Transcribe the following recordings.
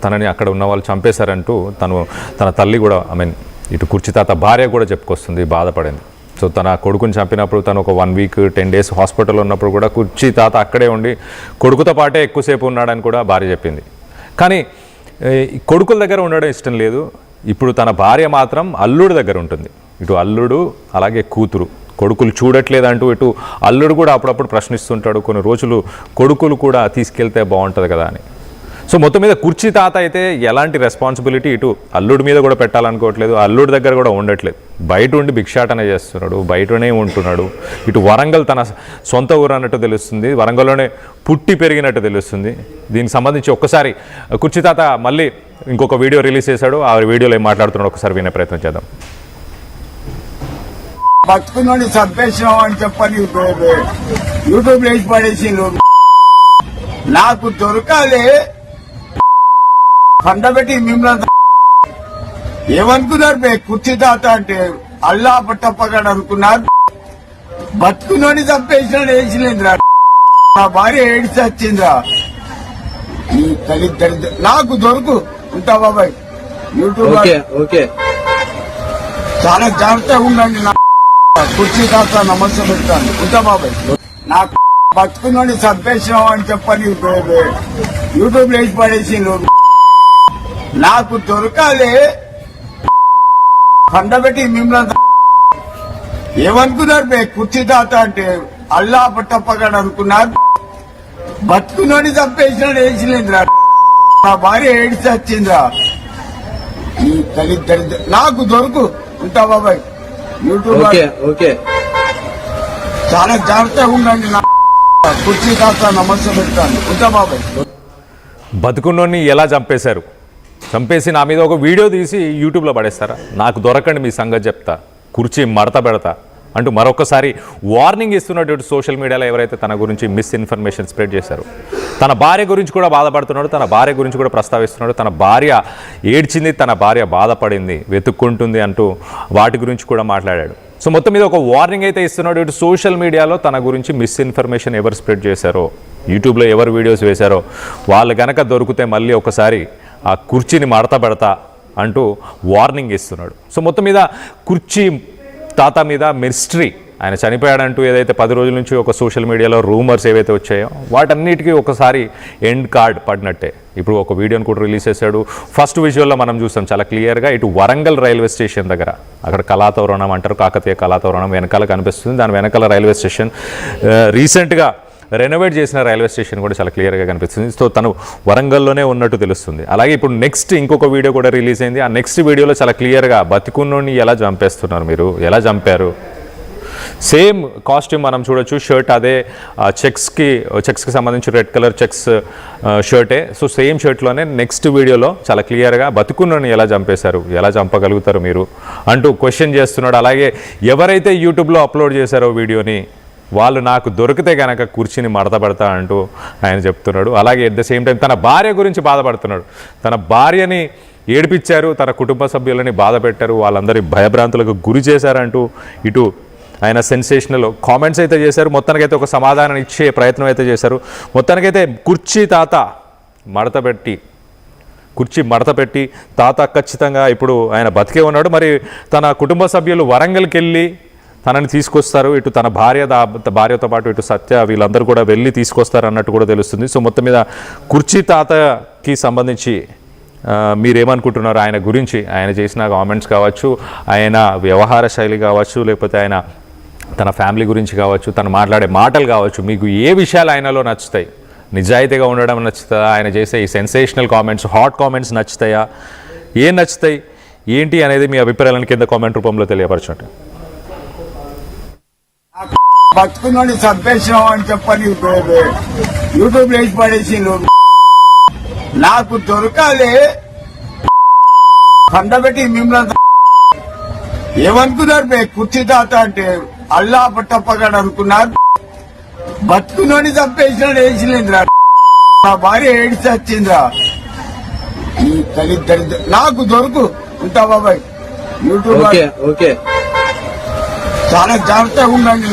తనని అక్కడ ఉన్న వాళ్ళు చంపేశారంటూ తన తల్లి కూడా ఇటు కుర్చీ తాత భార్య కూడా చెప్పుకొస్తుంది, బాధపడింది. సో తన కొడుకుని చంపినప్పుడు తను ఒక 1 వీక్ 10 డేస్ హాస్పిటల్లో ఉన్నప్పుడు కూడా కుర్చీ తాత అక్కడే ఉండి కొడుకుతో పాటే ఎక్కువసేపు ఉన్నాడని కూడా భార్య చెప్పింది. కానీ కొడుకుల దగ్గర ఉండడం ఇష్టం లేదు. ఇప్పుడు తన భార్య మాత్రం అల్లుడి దగ్గర ఉంటుంది. ఇటు అల్లుడు అలాగే కూతురు, కొడుకులు చూడట్లేదంటూ ఇటు అల్లుడు కూడా అప్పుడప్పుడు ప్రశ్నిస్తుంటాడు, కొన్ని రోజులు కొడుకులు కూడా తీసుకెళ్తే బాగుంటుంది కదా అని. సో మొత్తం మీద కుర్చీ తాత అయితే ఎలాంటి రెస్పాన్సిబిలిటీ ఇటు అల్లుడి మీద కూడా పెట్టాలనుకోవట్లేదు, అల్లుడి దగ్గర కూడా ఉండట్లేదు. బయట ఉండి భిక్షాటన చేస్తున్నాడు, బయటనే ఉంటున్నాడు. ఇటు వరంగల్ తన సొంత ఊరు అన్నట్టు తెలుస్తుంది, వరంగల్లోనే పుట్టి పెరిగినట్టు తెలుస్తుంది. దీనికి సంబంధించి ఒక్కసారి కుర్చీ తాత మళ్ళీ ఇంకొక వీడియో రిలీజ్ చేశాడు. ఆ వీడియోలో ఏం మాట్లాడుతున్నాడు ఒకసారి వినే ప్రయత్నం చేద్దాం. బతుకుని చంపేసినావు అని చెప్పని యూట్యూబ్ వేసి పడేసి నాకు దొరకాలి పండబెట్టి మిమ్మల్ని ఏమనుకున్నారు కుర్చీ తాత అంటే అల్లా పట్టప్పగాడు అనుకున్నారు. బతుకుని చంపేసినాడు, వేసిలేదురా నా భార్య ఏడిచి వచ్చిందిరా. ఈ తల్లి దరిద్ర నాకు దొరుకు ఉంటా బాబాయ్. యూట్యూబ్ చాలా జాగ్రత్తగా ఉండండి. కుర్చీ తాత నమస్తే పెడతాను ఉంటా బాబాయ్. నాకు బతుకుని చంపేసినావు అని చెప్పని యూట్యూబ్ వేసి పడేసి నాకు దొరకాలి పండబెట్టి మిమ్మల్ని ఏమనుకున్నారు కుర్చీ తాత అంటే అల్లా పట్టప్పగాడు అనుకున్నారు. బతుకుని చంపేసినాడు, వేసిలేదురా నా భార్య ఏడిచి వచ్చిందిరా. ఈ తల్లి దరిద్ర నాకు దొరుకు ఉంటా బాబాయ్. యూట్యూబ్ చాలా జాగ్రత్తగా ఉండండి. కుర్చీ తాత నమస్తే పెడతాను ఉంటా బాబాయ్. బతుకున్నోని ఎలా చంపేశారు, చంపేసి నా మీద ఒక వీడియో తీసి యూట్యూబ్లో పడేస్తారా? నాకు దొరకండి, మీ సంగతి చెప్తా, కుర్చీ మడత పెడతా అంటూ మరొకసారి వార్నింగ్ ఇస్తున్నటువంటి సోషల్ మీడియాలో ఎవరైతే తన గురించి మిస్ఇన్ఫర్మేషన్ స్ప్రెడ్ చేశారో, తన భార్య గురించి కూడా బాధపడుతున్నాడు, తన భార్య గురించి కూడా ప్రస్తావిస్తున్నాడు. తన భార్య ఏడ్చింది, తన భార్య బాధపడింది, వెతుక్కుంటుంది అంటూ వాటి గురించి కూడా మాట్లాడాడు. సో మొత్తం మీద ఒక వార్నింగ్ అయితే ఇస్తున్నాడు. ఇటు సోషల్ మీడియాలో తన గురించి మిస్ఇన్ఫర్మేషన్ ఎవరు స్ప్రెడ్ చేశారో, యూట్యూబ్లో ఎవరు వీడియోస్ వేశారో వాళ్ళు కనుక దొరికితే మళ్ళీ ఒకసారి ఆ కుర్చీని మడత పెడతా అంటూ వార్నింగ్ ఇస్తున్నాడు. సో మొత్తం మీద కుర్చీ తాత మీద మిస్టరీ, ఆయన చనిపోయాడంటూ ఏదైతే 10 రోజుల నుంచి ఒక సోషల్ మీడియాలో రూమర్స్ ఏవైతే వచ్చాయో వాటన్నిటికీ ఒకసారి ఎండ్ కార్డ్ పడినట్టే. ఇప్పుడు ఒక వీడియోని కూడా రిలీజ్ చేశాడు. ఫస్ట్ విజువల్లో మనం చూస్తాం చాలా క్లియర్గా, ఇటు వరంగల్ రైల్వే స్టేషన్ దగ్గర, అక్కడ కళాతోరణం అంటారు, కాకతీయ కళాతోరణం వెనకాల కనిపిస్తుంది. దాని వెనకాల రైల్వే స్టేషన్, రీసెంట్గా రెనోవేట్ చేసిన రైల్వే స్టేషన్ కూడా చాలా క్లియర్గా కనిపిస్తుంది. సో తను వరంగల్లోనే ఉన్నట్టు తెలుస్తుంది. అలాగే ఇప్పుడు నెక్స్ట్ ఇంకొక వీడియో కూడా రిలీజ్ అయింది. ఆ నెక్స్ట్ వీడియోలో చాలా క్లియర్గా బతికున్నోని ఎలా చంపేస్తున్నారు, మీరు ఎలా చంపారు, సేమ్ కాస్ట్యూమ్ మనం చూడొచ్చు. షర్ట్ అదే చెక్స్కి సంబంధించి రెడ్ కలర్ చెక్స్ షర్టే. సో సేమ్ షర్ట్లోనే నెక్స్ట్ వీడియోలో చాలా క్లియర్గా బతుకున్నోని ఎలా చంపేశారు, ఎలా చంపగలుగుతారు మీరు అంటూ క్వశ్చన్ చేస్తున్నాడు. అలాగే ఎవరైతే యూట్యూబ్లో అప్లోడ్ చేశారో వీడియోని వాళ్ళు నాకు దొరికితే కనుక కుర్చీని మడత పెడతా అంటూ ఆయన చెప్తున్నాడు. అలాగే ఎట్ ద సేమ్ టైం తన భార్య గురించి బాధపడుతున్నాడు. తన భార్యని ఏడిపించారు, తన కుటుంబ సభ్యులని బాధ పెట్టారు, వాళ్ళందరి భయభ్రాంతులకు గురి చేశారంటూ ఇటు ఆయన సెన్సేషనల్ కామెంట్స్ అయితే చేశారు. మొత్తానికైతే ఒక సమాధానం ఇచ్చే ప్రయత్నం అయితే చేశారు. మొత్తానికైతే కుర్చీ తాత కుర్చీ మడత పెట్టి తాత ఖచ్చితంగా ఇప్పుడు ఆయన బతికే ఉన్నాడు. మరి తన కుటుంబ సభ్యులు వరంగల్కి వెళ్ళి తనని తీసుకొస్తారు. ఇటు తన భార్యతో పాటు ఇటు సత్య వీళ్ళందరూ కూడా వెళ్ళి తీసుకొస్తారు అన్నట్టు కూడా తెలుస్తుంది. సో మొత్తం మీద కుర్చీ తాతకి సంబంధించి మీరేమనుకుంటున్నారు ఆయన గురించి, ఆయన చేసిన కామెంట్స్ కావచ్చు, ఆయన వ్యవహార శైలి కావచ్చు, లేకపోతే ఆయన తన ఫ్యామిలీ గురించి కావచ్చు, తను మాట్లాడే మాటలు కావచ్చు, మీకు ఏ విషయాలు ఆయనలో నచ్చుతాయి? నిజాయితీగా ఉండడం నచ్చుతుందా, ఆయన చేసే ఈ సెన్సేషనల్ కామెంట్స్, హాట్ కామెంట్స్ నచ్చుతాయా, ఏం నచ్చుతాయి ఏంటి అనేది మీ అభిప్రాయాలను కింద కామెంట్ రూపంలో తెలియపరచండి. బతుకుని చంపేసినావు అని చెప్పని యూట్యూబ్ వేసి పడేసి నాకు దొరకాలి పండబెట్టి మిమ్మల్ని ఏమనుకున్నారు కుర్చీ తాత అంటే అల్లా పట్టప్పగాడు అనుకున్నారు. బతుకుని చంపేసినాడు, వేసిలేదురా నా భార్య ఏడిచి వచ్చిందిరా. ఈ తల్లి దరిద్ర నాకు దొరుకు ఉంటా బాబాయ్. యూట్యూబ్ చాలా జాగ్రత్తగా ఉండండి.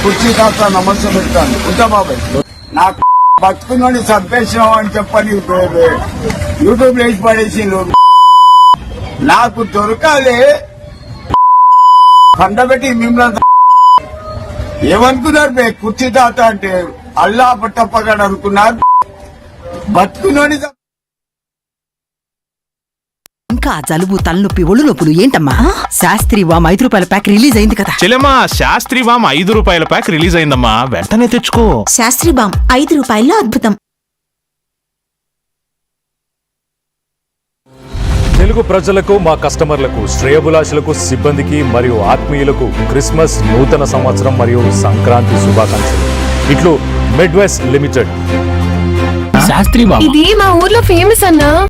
కుర్చీ తాత నమస్తే పెడతాను ఉంటా బాబాయ్. నాకు బతుకున్నోని చంపేసినావు అని చెప్పని యూట్యూబ్ లో వేసి పడేసిండు. నాకు దొరకాలి పండబెట్టి మిమ్మల్ని ఏమనుకున్నారు కుర్చీ తాత అంటే అల్లా పట్టప్పగాడు అనుకున్నారు. బతుకున్నోని ఇంకా జలుబు తలనొప్పి ఒళ్ళు నొప్పులు ఏంటమ్మా? శాస్త్రి వామ్ 5 రూపాయల ప్యాక్ రిలీజ్ అయింది కదా. చెల్లెమ్మా శాస్త్రి వామ్ 5 రూపాయల ప్యాక్ రిలీజ్ అయిందమ్మా, వెంటనే తెచ్చుకో. శాస్త్రి బామ్ 5 రూపాయల్లో అద్భుతం. తెలుగు ప్రజలకు, మా కస్టమర్లకు, శ్రేయభిలాషులకు, సిబ్బందికి మరియు ఆత్మీయులకు క్రిస్మస్, నూతన సంవత్సరం మరియు సంక్రాంతి శుభాకాంక్షలు. ఇట్లు మిడ్వెస్ట్ లిమిటెడ్. శాస్త్రి బాబు ఇది మా ఊర్లో ఫేమస్ అన్నా.